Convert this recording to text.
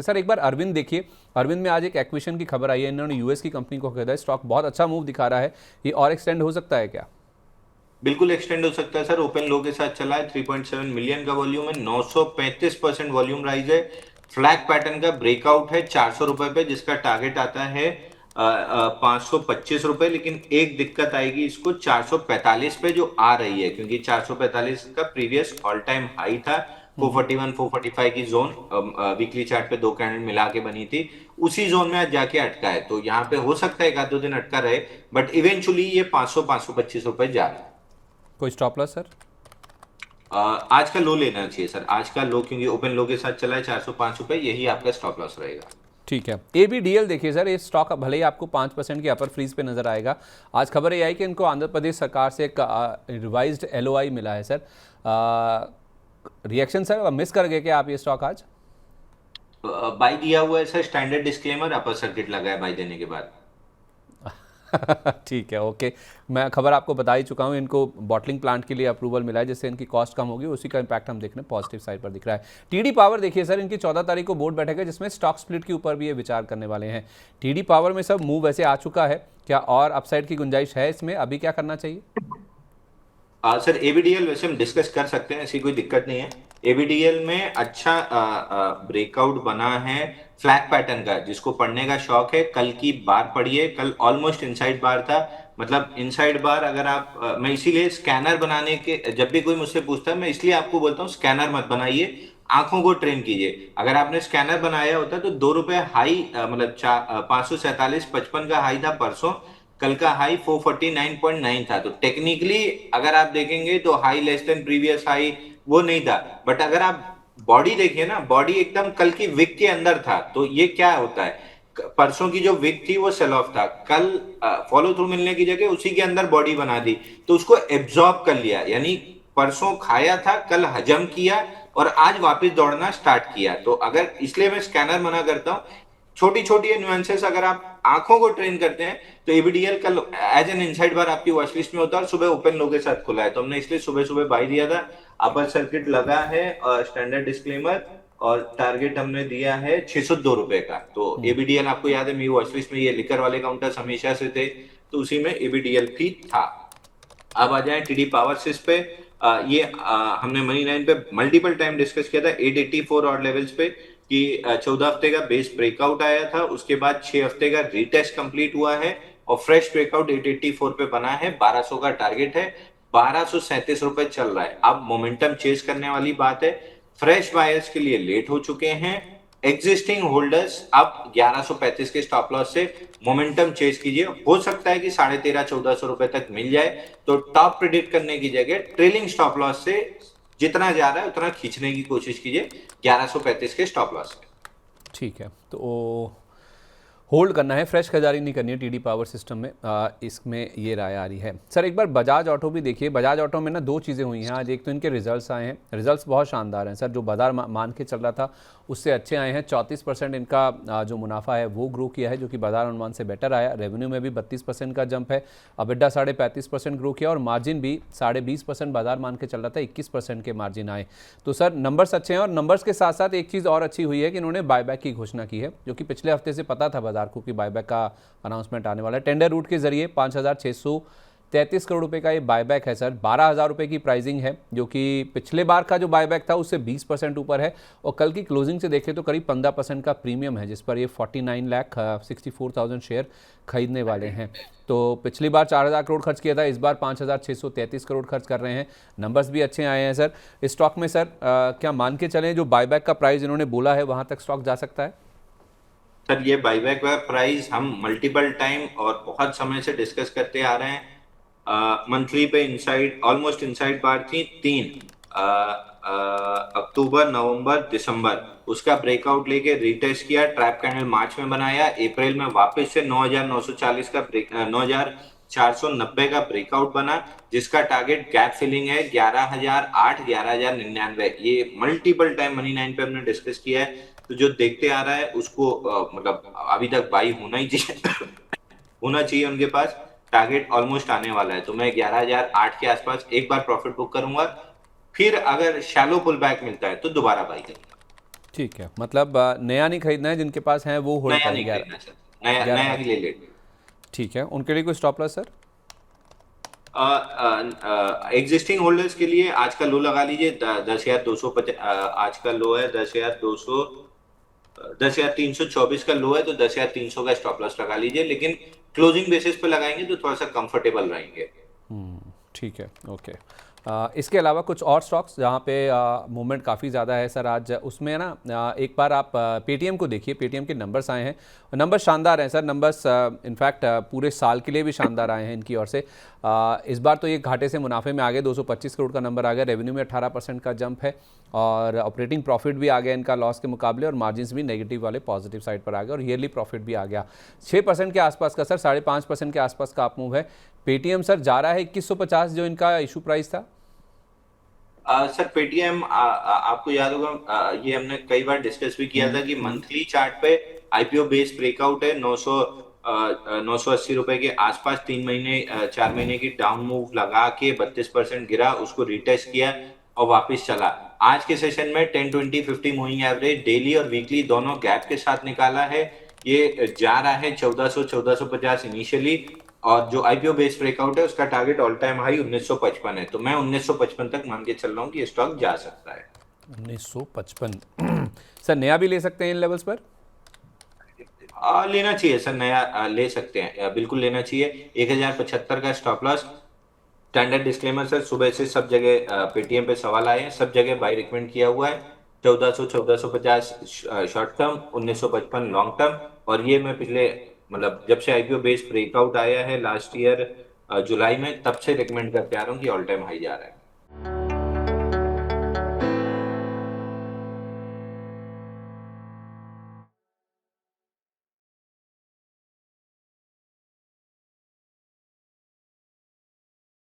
Sir एक बार अरविंद देखिए, अरविंद में आज एक एक्विजिशन की खबर आई है, इन्होंने यूएस की कंपनी को खरीदा है, स्टॉक बहुत अच्छा मूव दिखा रहा है, ये और एक्सटेंड हो सकता है क्या? बिल्कुल एक्सटेंड हो सकता है सर। ओपन लो के साथ चला है, 3.7 मिलियन का वॉल्यूम है, 935% वॉल्यूम राइज है। फ्लैग पैटर्न का ब्रेकआउट है 400 रुपए पे, जिसका टारगेट आता है 525 रुपए। लेकिन एक दिक्कत आएगी इसको 445 पे जो आ रही है, क्योंकि 445 का प्रीवियस ऑल टाइम हाई था। 441 445 की जोन वीकली चार्ट पे दो कैंडल मिला के बनी थी, उसी जोन में आज जाके अटका है। तो यहाँ पे हो सकता है एक आध दो दिन अटका रहे, बट इवेंचुअली ये 500 525 रुपए जा रहा है। कोई स्टॉप लॉस सर? आज का लो लेना चाहिए सर, आज का लो, क्योंकि ओपन लो के साथ चला है 405 रुपए, यही आपका स्टॉप लॉस रहेगा। ठीक है। ABDL देखिए सर, ये स्टॉक भले ही आपको 5% की अपर फ्रीज पे नजर आएगा, आज खबर ये आई कि इनको आंध्र प्रदेश सरकार से एक रिवाइज्ड LOI मिला है सर। रिएक्शन सर, मिस कर गए क्या आप ये स्टॉक आज? बाई दिया हुआ है sir, standard disclaimer, upper circuit लगा है बाई देने के बाद। ठीक है, ओके। मैं खबर आपको बता ही चुका हूँ, इनको बॉटलिंग प्लांट के लिए अप्रूवल मिला है, जिससे इनकी कॉस्ट कम होगी, उसी का इंपैक्ट हम देख रहे हैं पॉजिटिव साइड पर दिख रहा है। TD पावर देखिए सर, इनकी 14 तारीख को बोर्ड बैठेगा, जिसमें स्टॉक स्प्लिट के ऊपर भी ये विचार करने वाले हैं। TD पावर में सब मूव वैसे आ चुका है, क्या और अपसाइड की गुंजाइश है इसमें? अभी क्या करना चाहिए? सर एबीडीएल वैसे हम डिस्कस कर सकते हैं, ऐसी कोई दिक्कत नहीं है। एबीडीएल में अच्छा ब्रेकआउट बना है फ्लैग पैटर्न का, जिसको पढ़ने का शौक है कल की बार पढ़िए। कल ऑलमोस्ट इनसाइड बार था, मतलब इनसाइड बार अगर आप मैं इसीलिए स्कैनर बनाने के, जब भी कोई मुझसे पूछता है मैं इसलिए आपको बोलता हूँ स्कैनर मत बनाइए, आंखों को ट्रेन कीजिए। अगर आपने स्कैनर बनाया होता तो 2 रुपए हाई, मतलब 547.55 का हाई था परसों, कल का हाई 449.9 था। तो टेक्निकली अगर आप देखेंगे तो high less than previous high वो नहीं था। बट अगर आप बॉडी देखिए ना, बॉडी एकदम कल की विक के अंदर था। तो ये क्या होता है, परसों की जो विक थी वो सेल ऑफ था, कल फॉलो थ्रू मिलने की जगह उसी के अंदर बॉडी बना दी, तो उसको एब्जॉर्ब कर लिया। यानी परसों खाया था, कल हजम किया, और आज वापस दौड़ना स्टार्ट किया। तो अगर, इसलिए मैं स्कैनर मना करता हूं। छोटी छोटी न्यूएंसेस अगर आप आंखों को ट्रेन करते हैं तो एबीडीएल कल एज एन इनसाइड बार आपकी वॉच लिस्ट में होता है, और सुबह ओपन लो के साथ खुला है, तो हमने इसलिए सुबह सुबह बाई दिया था। अपर सर्किट लगा है और स्टैंडर्ड डिस्क्लेमर, और टारगेट हमने दिया है 602 रुपए का। तो एबीडीएल आपको याद है मेरी वॉच लिस्ट में ये लिकर वाले काउंटर्स हमेशा से थे, तो उसी में एबीडीएल भी था। अब आ जाए टीडी पावर सिस पे। ये हमने मनी लाइन पे मल्टीपल टाइम डिस्कस किया था 884 और लेवल्स पे, कि 14 हफ्ते का बेस ब्रेकआउट आया था, उसके बाद 6 हफ्ते का रीटेस्ट कंप्लीट हुआ है, और फ्रेश ब्रेकआउट 884 पे बना है। 1200 का टारगेट है, 1237 रुपए चल रहा है। अब मोमेंटम चेस करने वाली बात है, फ्रेश बायर्स के लिए लेट हो चुके हैं, एग्जिस्टिंग होल्डर्स अब 1135 के स्टॉप लॉस से मोमेंटम चेस कीजिए। हो सकता है कि 1350-1400 रुपए तक मिल जाए, तो टॉप प्रिडिक्ट करने की जगह ट्रेलिंग स्टॉप लॉस से जितना जा रहा है उतना खींचने की कोशिश कीजिए 1135 के स्टॉप लॉस से। ठीक है, तो होल्ड करना है, फ्रेश खरीदारी नहीं करनी है TD पावर सिस्टम में, इसमें ये राय आ रही है। सर एक बार बजाज ऑटो भी देखिए, बजाज ऑटो में ना दो चीज़ें हुई हैं आज। एक तो इनके रिजल्ट्स आए हैं, रिजल्ट्स बहुत शानदार हैं सर, जो बाजार मान के चल रहा था उससे अच्छे आए हैं। 34% इनका जो मुनाफा है वो ग्रो किया है, जो कि बाजार अनुमान से बेटर आया। रेवेन्यू में भी 32% का जंप है, अबिडा 35.5% ग्रो किया, और मार्जिन भी 20.5%, बाजार मान के चल रहा था 21% के मार्जिन आए। तो सर नंबर्स अच्छे हैं, और नंबर्स के साथ साथ एक चीज़ और अच्छी हुई है कि इन्होंने बायबैक की घोषणा की है, जो कि पिछले हफ्ते से पता था बाजार को कि बायबैक का अनाउंसमेंट आने वाला है। टेंडर रूट के जरिए 5,633 करोड़ रुपए का ये बायबैक है सर। 12,000 रुपए की प्राइसिंग है, जो कि पिछले बार का जो बायबैक था उससे 20% ऊपर है, और कल की क्लोजिंग से देखें तो करीब 15% का प्रीमियम है, जिस पर ये 49,64,000 शेयर खरीदने वाले हैं। तो पिछली बार 4,000 करोड़ खर्च किया था, इस बार 5,633 करोड़ खर्च कर रहे हैं। नंबर्स भी अच्छे आए हैं सर। इस स्टॉक में सर क्या मान के चलें जो बायबैक का प्राइस इन्होंने बोला है वहां तक स्टॉक जा सकता है? सर ये बाईबैक का प्राइस हम मल्टीपल टाइम और बहुत समय से डिस्कस करते आ रहे हैं। मंथली पे इनसाइड, ऑलमोस्ट इनसाइड बार थी तीन, अक्टूबर नवंबर दिसंबर, उसका ब्रेकआउट लेके रिटेस्ट किया, ट्रैप कैंडल मार्च में बनाया, अप्रैल में वापस से 9,940 का ब्रेक, 9,490 का ब्रेकआउट बना, जिसका टारगेट गैप फिलिंग है 11,008 11,099। ये मल्टीपल टाइम मनी नाइन पे हमने डिस्कस किया है। तो जो देखते आ रहा है उसको मतलब अभी तक बाई होना ही चाहिए होना चाहिए उनके पास। टारगेट ऑलमोस्ट आने वाला है, तो मैं 11,008 के आसपास एक बार प्रॉफिट बुक करूंगा, फिर अगर शैलो पुल बैक मिलता है तो दोबारा बाई करूंगा। ठीक है, मतलब नया नहीं खरीदना है, जिनके पास है वो होल्ड नया करें नहीं 11। खरीदना सर, नया 11 नया का। के लिए लेट। ठीक है, उनके लिए कोई stop loss sir? Existing holders के लिए आज का लो लगा लीजिए 10,250। आज का लो है 10,200, 10,324 का लो है, तो 10,300 का स्टॉप लॉस लगा लीजिए, लेकिन क्लोजिंग बेसिस पे लगाएंगे तो थोड़ा सा कंफर्टेबल रहेंगे। ठीक है, ओके। इसके अलावा कुछ और स्टॉक्स जहाँ पे मूवमेंट काफ़ी ज़्यादा है सर आज, उसमें ना एक बार आप पेटीएम को देखिए। पेटीएम के नंबर्स आए हैं, नंबर्स शानदार हैं सर। नंबर्स इनफैक्ट पूरे साल के लिए भी शानदार आए हैं इनकी ओर से। इस बार तो ये घाटे से मुनाफे में आ गए, 225 करोड़ का नंबर आ गया, रेवेन्यू में 18% का जंप है, और ऑपरेटिंग प्रॉफिट भी आ गया इनका लॉस के मुकाबले, और मार्जिन्स भी नेगेटिव वाले पॉजिटिव साइड पर आ गए, और ईयरली प्रॉफिट भी आ गया 6% के आसपास का सर, 5.5% के आसपास का अप मूव है। पेटीएम सर जा रहा है 2150 जो इनका इशू प्राइस था। सर पेटीएम, आपको याद होगा, ये हमने कई बार डिस्कस भी किया था कि मंथली चार्ट पे आईपीओ बेस ब्रेकआउट है 980 रुपए के आसपास, 3 महीने 4 महीने की डाउन मूव लगा के 32% गिरा, उसको रिटेस्ट किया और वापस चला। आज के सेशन में 10, 20, 50 मूविंग एवरेज डेली और वीकली दोनों गैप के साथ निकाला है। ये जा रहा है 1400 1450 इनिशियली, और जो आईपीओ बेस ब्रेकआउट है उसका टारगेट ऑल टाइम हाई 1955 है, तो मैं 1955 तक मान के चल रहा हूँ कि ये स्टॉक जा सकता है। 1955 सर नया भी ले सकते हैं इन लेवल्स पर? लेना चाहिए सर, नया ले सकते हैं, बिल्कुल लेना चाहिए। 1075 का stop loss. Standard disclaimer sir, सुबह से सब जगह पेटीएम पे सवाल आए हैं, सब जगह बाई रिकमेंड किया हुआ है। 1400 1450 शॉर्ट टर्म, 1955 लॉन्ग टर्म। और ये मैं पिछले, मतलब जब से आईपीओ बेस ब्रेकआउट आया है लास्ट ईयर जुलाई में, तब से रिकमेंड करते आ रहा हूँ कि ऑल टाइम हाई जा रहा है।